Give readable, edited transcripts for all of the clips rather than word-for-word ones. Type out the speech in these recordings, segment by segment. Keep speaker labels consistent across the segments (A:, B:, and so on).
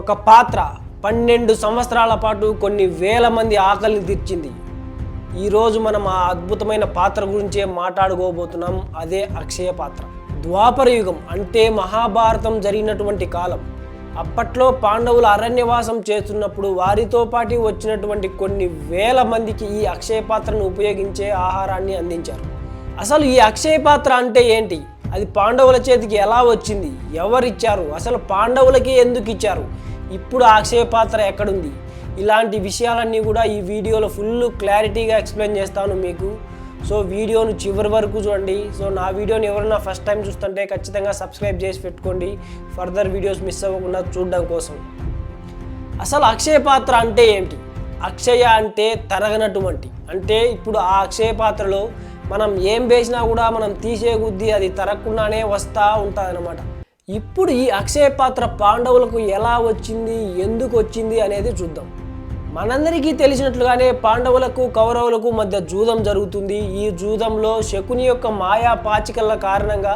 A: ఒక పాత్ర 12 సంవత్సరాల పాటు కొన్ని వేల మంది ఆకలిని తీర్చింది. ఈరోజు మనం ఆ అద్భుతమైన పాత్ర గురించే మాట్లాడుకోబోతున్నాం. అదే అక్షయ పాత్ర. ద్వాపర యుగం అంటే మహాభారతం జరిగినటువంటి కాలం. అప్పట్లో పాండవులు అరణ్యవాసం చేస్తున్నప్పుడు వారితో పాటు వచ్చినటువంటి కొన్ని వేల మందికి ఈ అక్షయ పాత్రను ఉపయోగించే ఆహారాన్ని అందించారు. అసలు ఈ అక్షయ పాత్ర అంటే ఏంటి? అది పాండవుల చేతికి ఎలా వచ్చింది? ఎవరిచ్చారు? అసలు పాండవులకి ఎందుకు ఇచ్చారు? ఇప్పుడు ఆ అక్షయ పాత్ర ఎక్కడుంది? ఇలాంటి విషయాలన్నీ కూడా ఈ వీడియోలో ఫుల్ క్లారిటీగా ఎక్స్ప్లెయిన్ చేస్తాను మీకు. సో వీడియోను చివరి వరకు చూడండి. సో నా వీడియోని ఎవరైనా ఫస్ట్ టైం చూస్తుంటే ఖచ్చితంగా సబ్స్క్రైబ్ చేసి పెట్టుకోండి, ఫర్దర్ వీడియోస్ మిస్ అవ్వకుండా చూడడం కోసం. అసలు అక్షయ పాత్ర అంటే ఏంటి? అక్షయ అంటే తరగనటువంటి, అంటే ఇప్పుడు ఆ అక్షయ పాత్రలో మనం ఏం వేసినా కూడా మనం తీసే కొద్దీ అది తరగకుండానే వస్తూ ఉంటుంది అన్నమాట. ఇప్పుడు ఈ అక్షయ పాత్ర పాండవులకు ఎలా వచ్చింది, ఎందుకు వచ్చింది అనేది చూద్దాం. మనందరికీ తెలిసినట్లుగానే పాండవులకు కౌరవులకు మధ్య జూదం జరుగుతుంది. ఈ జూదంలో శకుని యొక్క మాయా పాచికల కారణంగా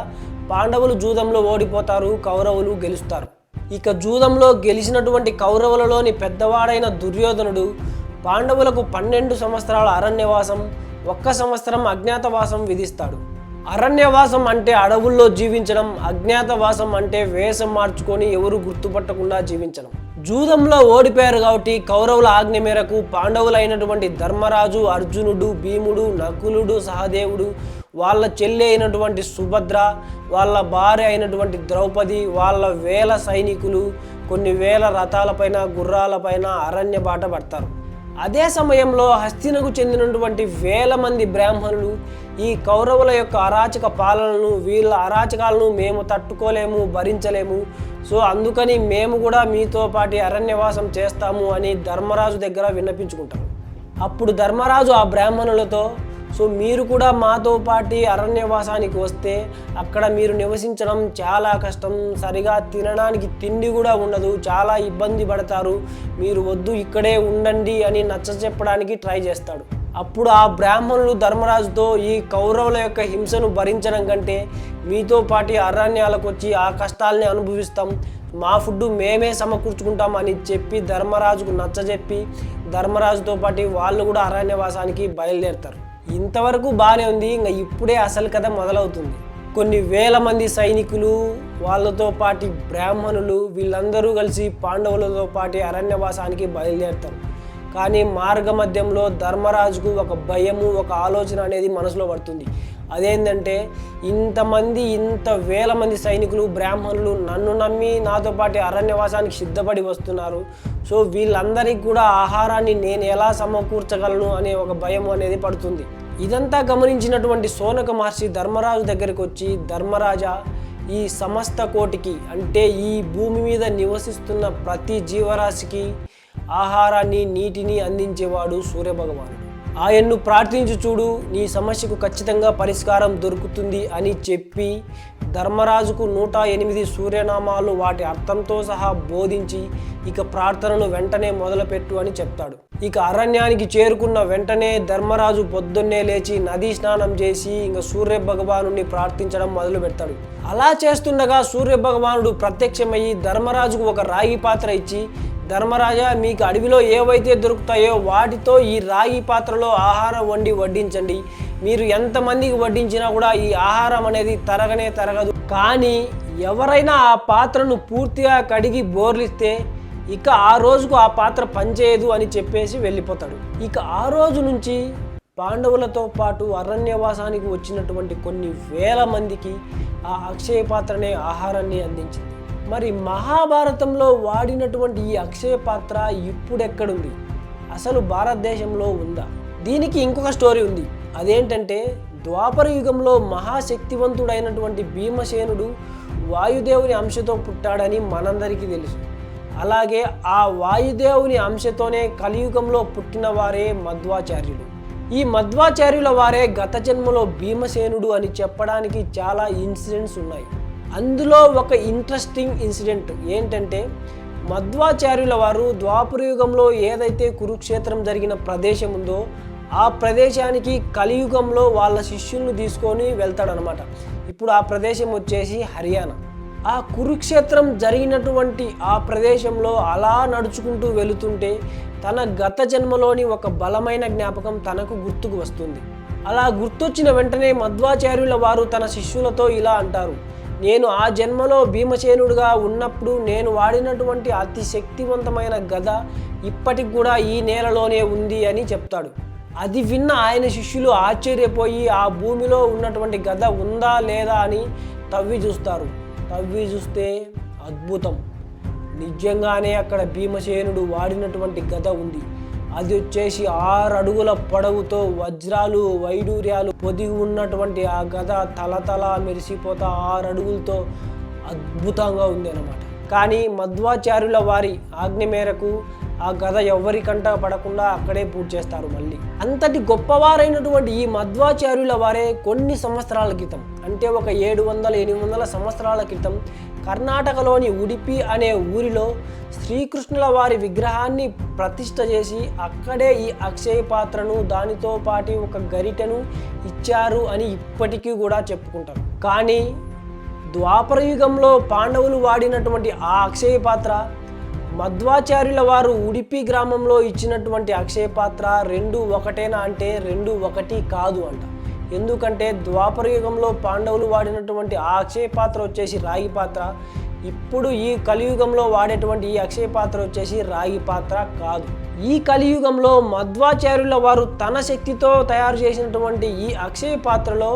A: పాండవులు జూదంలో ఓడిపోతారు, కౌరవులు గెలుస్తారు. ఇక జూదంలో గెలిచినటువంటి కౌరవులలోని పెద్దవాడైన దుర్యోధనుడు పాండవులకు 12 సంవత్సరాల అరణ్యవాసం, 1 సంవత్సరం అజ్ఞాతవాసం విధిస్తాడు. అరణ్యవాసం అంటే అడవుల్లో జీవించడం, అజ్ఞాతవాసం అంటే వేషం మార్చుకొని ఎవరు గుర్తుపట్టకుండా జీవించడం. జూదంలో ఓడిపోయారు కాబట్టి కౌరవుల ఆజ్ఞ మేరకు పాండవులైనటువంటి ధర్మరాజు, అర్జునుడు, భీముడు, నకులుడు, సహదేవుడు, వాళ్ళ చెల్లి అయినటువంటి సుభద్ర, వాళ్ళ భార్య అయినటువంటి ద్రౌపది, వాళ్ళ వేల సైనికులు కొన్ని వేల రథాలపైన, గుర్రాలపైన అరణ్య బాట పడతారు. అదే సమయంలో హస్తినకు చెందినటువంటి వేల మంది బ్రాహ్మణులు ఈ కౌరవుల యొక్క అరాచక పాలనను, వీళ్ళ అరాచకాలను మేము తట్టుకోలేము, భరించలేము, సో అందుకని మేము కూడా మీతో పాటు అరణ్యవాసం చేస్తాము అని ధర్మరాజు దగ్గర విన్నపించుకుంటారు. అప్పుడు ధర్మరాజు ఆ బ్రాహ్మణులతో, సో మీరు కూడా మాతో పాటు అరణ్యవాసానికి వస్తే అక్కడ మీరు నివసించడం చాలా కష్టం, సరిగా తినడానికి తిండి కూడా ఉండదు, చాలా ఇబ్బంది పడతారు, మీరు వద్దు ఇక్కడే ఉండండి అని నచ్చచెప్పడానికి ట్రై చేస్తాడు. అప్పుడు ఆ బ్రాహ్మణులు ధర్మరాజుతో, ఈ కౌరవుల యొక్క హింసను భరించడం కంటే మీతో పాటు అరణ్యాలకు వచ్చి ఆ కష్టాలని అనుభవిస్తాం, మా ఫుడ్ మేమే సమకూర్చుకుంటాం అని చెప్పి ధర్మరాజుకు నచ్చజెప్పి ధర్మరాజుతో పాటు వాళ్ళు కూడా అరణ్యవాసానికి బయలుదేరుతారు. ఇంతవరకు బాగానే ఉంది. ఇంకా ఇప్పుడే అసలు కథ మొదలవుతుంది. కొన్ని వేల మంది సైనికులు, వాళ్ళతో పాటు బ్రాహ్మణులు, వీళ్ళందరూ కలిసి పాండవులతో పాటు అరణ్యవాసానికి బయలుదేరుతారు. కానీ మార్గ మధ్యంలో ధర్మరాజుకు ఒక భయము, ఒక ఆలోచన అనేది మనసులో పడుతుంది. అదేంటంటే ఇంత వేల మంది సైనికులు, బ్రాహ్మణులు నన్ను నమ్మి నాతో పాటు అరణ్యవాసానికి సిద్ధపడి వస్తున్నారు, సో వీళ్ళందరికీ కూడా ఆహారాన్ని నేను ఎలా సమకూర్చగలను అనే ఒక భయం అనేది పడుతుంది. ఇదంతా గమనించినటువంటి శౌనక మహర్షి ధర్మరాజు దగ్గరికి వచ్చి, ధర్మరాజా, ఈ సమస్త కోటికి అంటే ఈ భూమి మీద నివసిస్తున్న ప్రతి జీవరాశికి ఆహారాన్ని, నీటిని అందించేవాడు సూర్యభగవానుడు. ఆయన్ను ప్రార్థించి చూడు, నీ సమస్యకు ఖచ్చితంగా పరిష్కారం దొరుకుతుంది అని చెప్పి ధర్మరాజుకు 108 సూర్యనామాలు వాటి అర్థంతో సహా బోధించి ఇక ప్రార్థనను వెంటనే మొదలుపెట్టు అని చెప్తాడు. ఇక అరణ్యానికి చేరుకున్న వెంటనే ధర్మరాజు పొద్దున్నే లేచి నదీ స్నానం చేసి ఇంకా సూర్య భగవానుడిని ప్రార్థించడం మొదలు పెడతాడు. అలా చేస్తుండగా సూర్య భగవానుడు ప్రత్యక్షమయ్యి ధర్మరాజుకు ఒక రాగి పాత్ర ఇచ్చి, ధర్మరాజా, మీకు అడవిలో ఏవైతే దొరుకుతాయో వాటితో ఈ రాగి పాత్రలో ఆహారం వడ్డించండి. మీరు ఎంతమందికి వడ్డించినా కూడా ఈ ఆహారం అనేది తరగదు. కానీ ఎవరైనా ఆ పాత్రను పూర్తిగా కడిగి బోర్లిస్తే ఇక ఆ రోజుకు ఆ పాత్ర పనిచేయదు అని చెప్పేసి వెళ్ళిపోతాడు. ఇక ఆ రోజు నుంచి పాండవులతో పాటు అరణ్యవాసానికి వచ్చినటువంటి కొన్ని వేల మందికి ఆ అక్షయ పాత్రనే ఆహారాన్ని అందించింది. మరి మహాభారతంలో వాడినటువంటి ఈ అక్షయ పాత్ర ఇప్పుడెక్కడుంది? అసలు భారతదేశంలో ఉందా? దీనికి ఇంకొక స్టోరీ ఉంది. అదేంటంటే ద్వాపర యుగంలో మహాశక్తివంతుడైనటువంటి భీమసేనుడు వాయుదేవుని అంశతో పుట్టాడని మనందరికీ తెలుసు. అలాగే ఆ వాయుదేవుని అంశతోనే కలియుగంలో పుట్టిన వారే మధ్వాచార్యులు. ఈ మధ్వాచార్యుల వారే గత జన్మలో భీమసేనుడు అని చెప్పడానికి చాలా ఇన్సిడెంట్స్ ఉన్నాయి. అందులో ఒక ఇంట్రెస్టింగ్ ఇన్సిడెంట్ ఏంటంటే మధ్వాచార్యుల వారు ద్వాపరయుగంలో ఏదైతే కురుక్షేత్రం జరిగిన ప్రదేశం ఉందో ఆ ప్రదేశానికి కలియుగంలో వాళ్ళ శిష్యులను తీసుకొని వెళ్తాడనమాట. ఇప్పుడు ఆ ప్రదేశం వచ్చేసి హర్యానా. ఆ కురుక్షేత్రం జరిగినటువంటి ఆ ప్రదేశంలో అలా నడుచుకుంటూ వెళుతుంటే తన గత జన్మలోని ఒక బలమైన జ్ఞాపకం తనకు గుర్తుకు వస్తుంది. అలా గుర్తొచ్చిన వెంటనే మధ్వాచార్యుల వారు తన శిష్యులతో ఇలా అంటారు, నేను ఆ జన్మలో భీమసేనుడిగా ఉన్నప్పుడు నేను వాడినటువంటి అతి శక్తివంతమైన గద ఇప్పటికి కూడా ఈ నేలలోనే ఉంది అని చెప్తాడు. అది విన్న ఆయన శిష్యులు ఆశ్చర్యపోయి ఆ భూమిలో ఉన్నటువంటి గద ఉందా లేదా అని తవ్వి చూస్తారు. తవ్వి చూస్తే అద్భుతం, నిజంగానే అక్కడ భీమసేనుడు వాడినటువంటి గద ఉంది. అది వచ్చేసి 6 అడుగుల పొడవుతో వజ్రాలు వైడూర్యాలు పొదిగి ఉన్నటువంటి ఆ గద తలతల మెరిసిపోతా 6 అడుగులతో అద్భుతంగా ఉంది అన్నమాట. కానీ మధ్వాచార్యుల వారి ఆజ్ఞ మేరకు ఆ గద ఎవరికంట పడకుండా అక్కడే పూజ చేస్తారు. మళ్ళీ అంతటి గొప్పవారైనటువంటి ఈ మధ్వాచార్యుల వారే కొన్ని సంవత్సరాల క్రితం, అంటే ఒక 700-800 సంవత్సరాల క్రితం కర్ణాటకలోని ఉడిపి అనే ఊరిలో శ్రీకృష్ణుల వారి విగ్రహాన్ని ప్రతిష్ఠ చేసి అక్కడే ఈ అక్షయ పాత్రను దానితో పాటు ఒక గరిటెను ఇచ్చారు అని ఇప్పటికీ కూడా చెప్పుకుంటారు. కానీ ద్వాపర యుగంలో పాండవులు వాడినటువంటి ఆ అక్షయ పాత్ర, మధ్వాచార్యుల వారు ఉడిపి గ్రామంలో ఇచ్చినటువంటి అక్షయ పాత్ర రెండు ఒకటేనా అంటే రెండు ఒకటి కాదు అంట. ఎందుకంటే ద్వాపర యుగంలో పాండవులు వాడినటువంటి ఆ అక్షయ పాత్ర వచ్చేసి రాగి పాత్ర, ఇప్పుడు ఈ కలియుగంలో వాడేటువంటి ఈ అక్షయ పాత్ర వచ్చేసి రాగి పాత్ర కాదు. ఈ కలియుగంలో మధ్వాచార్యుల వారు తన శక్తితో తయారు చేసినటువంటి ఈ అక్షయ పాత్రలో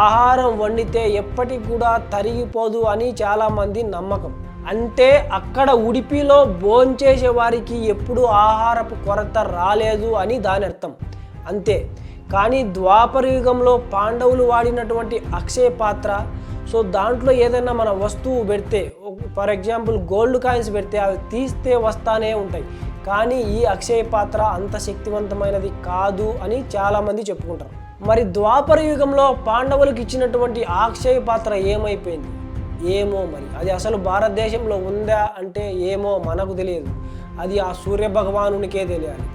A: ఆహారం వండితే ఎప్పటికి కూడా తరిగిపోదు అని చాలామంది నమ్మకం. అంటే అక్కడ ఉడిపిలో భోంచేసే వారికి ఎప్పుడు ఆహారపు కొరత రాలేదు అని దాని అర్థం, అంతే. కానీ ద్వాపర యుగంలో పాండవులు వాడినటువంటి అక్షయ పాత్ర, సో దాంట్లో ఏదైనా మన వస్తువు పెడితే, ఫర్ ఎగ్జాంపుల్ గోల్డ్ కాయిన్స్ పెడితే అవి తీస్తే వస్తానే ఉంటాయి. కానీ ఈ అక్షయ పాత్ర అంత శక్తివంతమైనది కాదు అని చాలామంది చెప్పుకుంటారు. మరి ద్వాపర యుగంలో పాండవులకు ఇచ్చినటువంటి ఆ అక్షయ పాత్ర ఏమైపోయింది ఏమో. మరి అది అసలు భారతదేశంలో ఉందా అంటే ఏమో, మనకు తెలియదు. అది ఆ సూర్య భగవానునికే తెలియాలి.